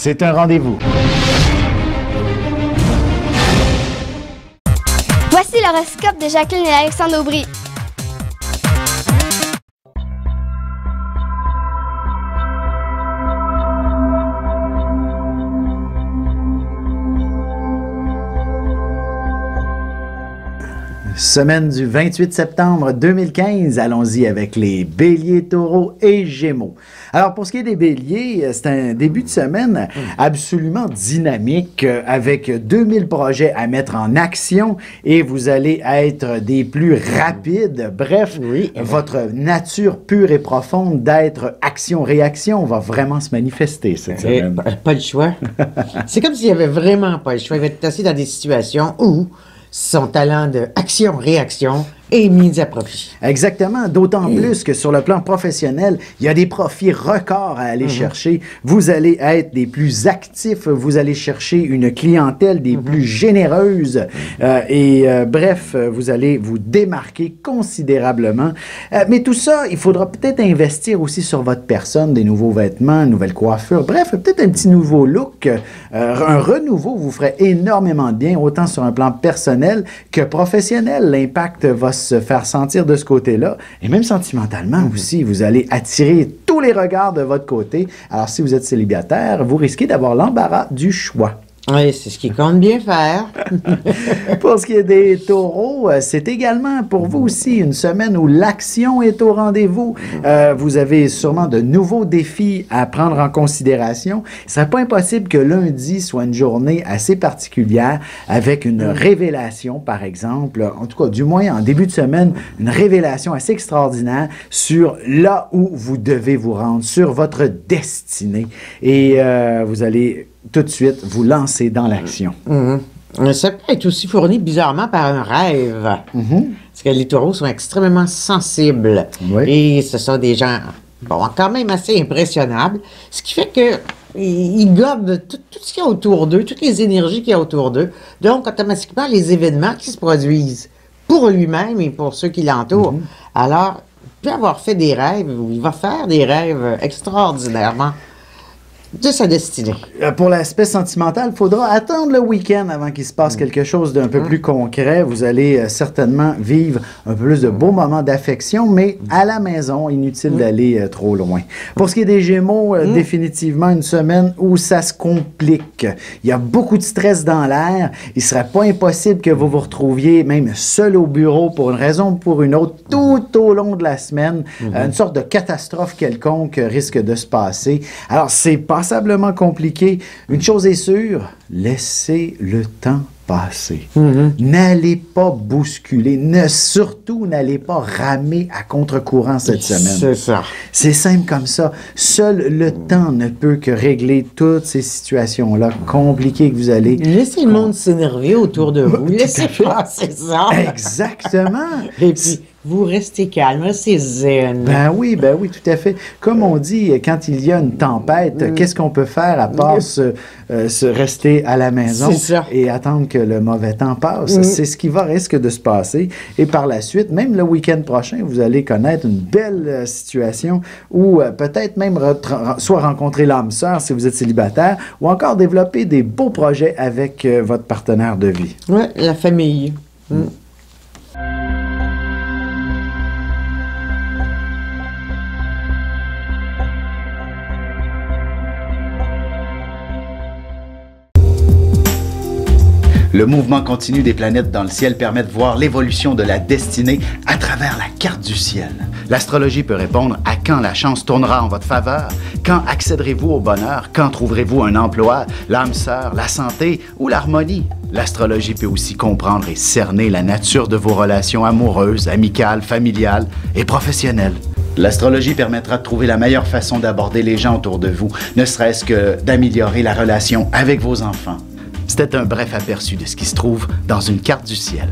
c'est un rendez-vous. Voici l'horoscope de Jacqueline et Alexandre Aubry. Semaine du 28 septembre 2015, allons-y avec les Béliers, Taureaux et Gémeaux. Alors, pour ce qui est des Béliers, c'est un début de semaine absolument dynamique avec 2000 projets à mettre en action et vous allez être des plus rapides. Bref, votre nature pure et profonde d'être action-réaction va vraiment se manifester cette semaine. Pas le choix. C'est comme s'il n'y avait vraiment pas le choix. Il va être assis dans des situations où son talent de action-réaction est mis à profit. Exactement, d'autant plus que sur le plan professionnel, il y a des profits records à aller chercher. Vous allez être des plus actifs, vous allez chercher une clientèle des plus généreuses bref, vous allez vous démarquer considérablement. Mais tout ça, il faudra peut-être investir aussi sur votre personne, des nouveaux vêtements, une nouvelle coiffure, bref, peut-être un petit nouveau look. Un renouveau vous ferait énormément de bien, autant sur un plan personnel que professionnel. L'impact va se faire sentir de ce côté-là, et même sentimentalement aussi, vous allez attirer tous les regards de votre côté. Alors, si vous êtes célibataire, vous risquez d'avoir l'embarras du choix. Oui, c'est ce qui compte bien faire. Pour ce qui est des taureaux, c'est également pour vous aussi une semaine où l'action est au rendez-vous. Vous avez sûrement de nouveaux défis à prendre en considération. Il ne serait pas impossible que lundi soit une journée assez particulière avec une révélation, par exemple, en tout cas, du moins en début de semaine, une révélation assez extraordinaire sur là où vous devez vous rendre, sur votre destinée. Et vous allez tout de suite vous lancer dans l'action. Ça peut être aussi fourni bizarrement par un rêve. Parce que les taureaux sont extrêmement sensibles. Et ce sont des gens, quand même assez impressionnables. Ce qui fait que ils gobent tout ce qu'il y a autour d'eux, toutes les énergies qu'il y a autour d'eux. Donc, automatiquement, les événements qui se produisent pour lui-même et pour ceux qui l'entourent. Alors, il peut avoir fait des rêves, ou il va faire des rêves extraordinairement de sa destinée. Pour l'aspect sentimental, il faudra attendre le week-end avant qu'il se passe quelque chose d'un peu plus concret. Vous allez certainement vivre un peu plus de beaux moments d'affection, mais à la maison, inutile d'aller trop loin. Pour ce qui est des Gémeaux, définitivement une semaine où ça se complique. Il y a beaucoup de stress dans l'air. Il ne serait pas impossible que vous vous retrouviez même seul au bureau pour une raison ou pour une autre tout au long de la semaine. Une sorte de catastrophe quelconque risque de se passer. Alors, c'est passablement compliqué. Une chose est sûre, laissez le temps passer. N'allez pas bousculer. Surtout, n'allez pas ramer à contre-courant cette semaine. C'est ça. C'est simple comme ça. Seul le temps ne peut que régler toutes ces situations-là compliquées que vous allez... Laissez le monde s'énerver autour de vous. Laissez passer ça. Exactement. Et puis, vous restez calme, c'est zen. Ben oui, tout à fait. Comme on dit, quand il y a une tempête, qu'est-ce qu'on peut faire à part se rester à la maison et attendre que le mauvais temps passe? C'est ce qui risque de se passer. Et par la suite, même le week-end prochain, vous allez connaître une belle situation où peut-être même soit rencontrer l'âme sœur si vous êtes célibataire ou encore développer des beaux projets avec votre partenaire de vie. Oui, la famille. Le mouvement continu des planètes dans le ciel permet de voir l'évolution de la destinée à travers la carte du ciel. L'astrologie peut répondre à quand la chance tournera en votre faveur, quand accéderez-vous au bonheur, quand trouverez-vous un emploi, l'âme sœur, la santé ou l'harmonie. L'astrologie peut aussi comprendre et cerner la nature de vos relations amoureuses, amicales, familiales et professionnelles. L'astrologie permettra de trouver la meilleure façon d'aborder les gens autour de vous, ne serait-ce que d'améliorer la relation avec vos enfants. C'était un bref aperçu de ce qui se trouve dans une carte du ciel.